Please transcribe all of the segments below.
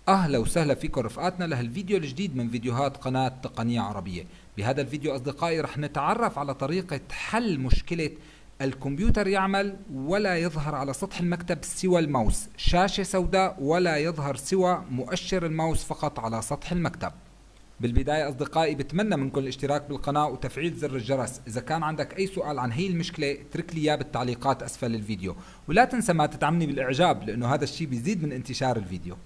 أهلا وسهلا فيكم رفقاتنا لهالفيديو الجديد من فيديوهات قناة تقنية عربية. بهذا الفيديو أصدقائي رح نتعرف على طريقة حل مشكلة الكمبيوتر يعمل ولا يظهر على سطح المكتب سوى الماوس، شاشة سوداء ولا يظهر سوى مؤشر الماوس فقط على سطح المكتب. بالبداية أصدقائي بتمنى منكم الاشتراك بالقناة وتفعيل زر الجرس. إذا كان عندك أي سؤال عن هي المشكلة اترك لي إياه بالتعليقات أسفل الفيديو، ولا تنسى ما تدعمني بالإعجاب لأنه هذا الشيء بيزيد من انتشار الفيديو.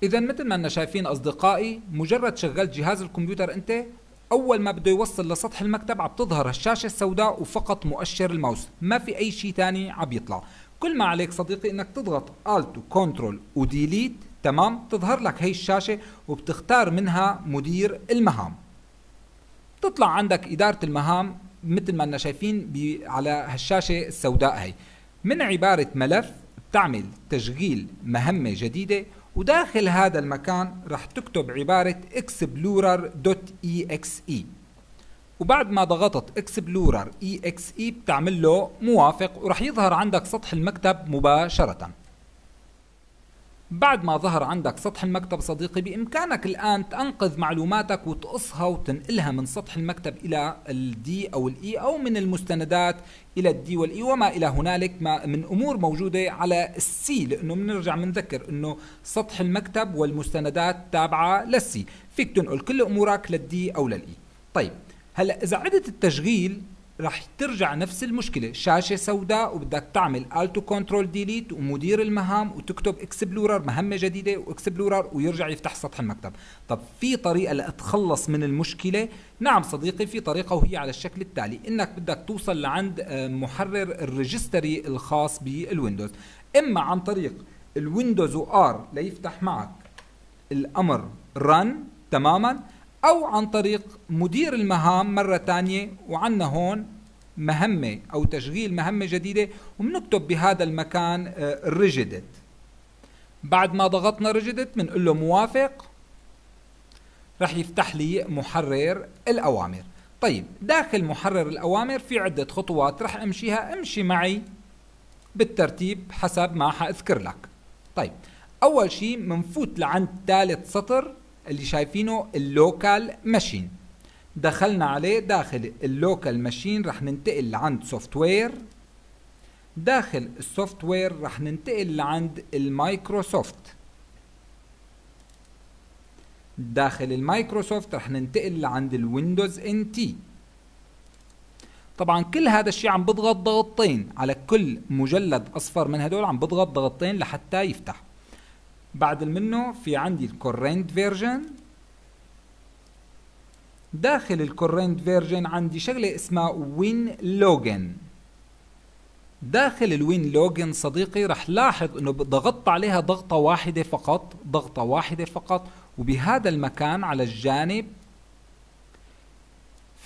إذا مثل ما أننا شايفين أصدقائي، مجرد شغلت جهاز الكمبيوتر أنت، أول ما بده يوصل لسطح المكتب عم تظهر الشاشة السوداء وفقط مؤشر الماوس، ما في أي شيء تاني عم يطلع. كل ما عليك صديقي إنك تضغط Alt وكنترول وديليت، تمام، تظهر لك هي الشاشة وبتختار منها مدير المهام. تطلع عندك إدارة المهام مثل ما أننا شايفين على هالشاشة السوداء هي، من عبارة ملف بتعمل تشغيل مهمة جديدة، وداخل هذا المكان رح تكتب عبارة explorer.exe، وبعد ما ضغطت explorer.exe بتعمل له موافق ورح يظهر عندك سطح المكتب مباشرة. بعد ما ظهر عندك سطح المكتب صديقي، بإمكانك الآن تنقذ معلوماتك وتقصها وتنقلها من سطح المكتب إلى الدي أو الإي، أو من المستندات إلى الدي والإي وما إلى هنالك من أمور موجودة على السي، لأنه بنرجع بنذكر أنه سطح المكتب والمستندات تابعة للسي، فيك تنقل كل أمورك للدي أو للإي. طيب هلأ إذا عدت التشغيل رح ترجع نفس المشكلة، شاشة سوداء وبدك تعمل Alt وكنترول ديليت ومدير المهام وتكتب اكسبلورر مهمة جديدة واكسبلورر ويرجع يفتح سطح المكتب. طب في طريقة لأتخلص من المشكلة؟ نعم صديقي، في طريقة، وهي على الشكل التالي: انك بدك توصل لعند محرر الريجستري الخاص بالويندوز، اما عن طريق الويندوز وار ليفتح معك الامر رن تماما، أو عن طريق مدير المهام مرة تانية، وعنا هون مهمة أو تشغيل مهمة جديدة وبنكتب بهذا المكان ريجيدت. بعد ما ضغطنا ريجيدت بنقول له موافق، رح يفتح لي محرر الأوامر. طيب داخل محرر الأوامر في عدة خطوات رح أمشيها، امشي معي بالترتيب حسب ما حأذكر لك. طيب أول شيء منفوت لعند ثالث سطر اللي شايفينه اللوكال ماشين، دخلنا عليه. داخل اللوكال ماشين رح ننتقل لعند سوفت وير، داخل السوفت وير رح ننتقل لعند المايكروسوفت، داخل المايكروسوفت رح ننتقل لعند الويندوز ان تي. طبعا كل هذا الشيء عم بضغط ضغطتين على كل مجلد اصفر من هدول، عم بضغط ضغطتين لحتى يفتح. بعد منه في عندي الكورنت فيرجن، داخل الكورنت فيرجن عندي شغلة اسمها وين لوجن. داخل الوين لوجن صديقي رح لاحظ انه ضغطت عليها ضغطة واحدة فقط، ضغطة واحدة فقط، وبهذا المكان على الجانب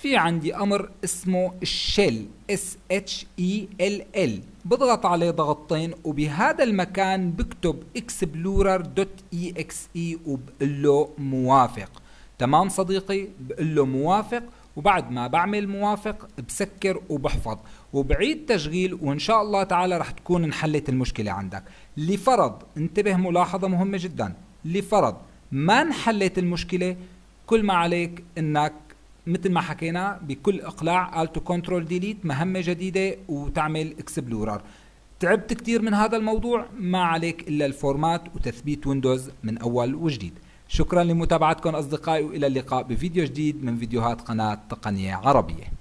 في عندي امر اسمه الشيل SHELL، بضغط عليه ضغطتين وبهذا المكان بكتب explorer.exe وبقول له موافق. تمام صديقي، بقول له موافق، وبعد ما بعمل موافق بسكر وبحفظ وبعيد تشغيل، وان شاء الله تعالى رح تكون انحلت المشكلة عندك. لفرض، انتبه ملاحظة مهمة جدا، لفرض ما انحلت المشكلة، كل ما عليك انك مثل ما حكينا بكل اقلاع Alt وكنترول ديليت مهمة جديدة وتعمل اكسبلورر. تعبت كتير من هذا الموضوع، ما عليك الا الفورمات وتثبيت ويندوز من اول وجديد. شكرا لمتابعتكم اصدقائي، والى اللقاء بفيديو جديد من فيديوهات قناة تقنية عربية.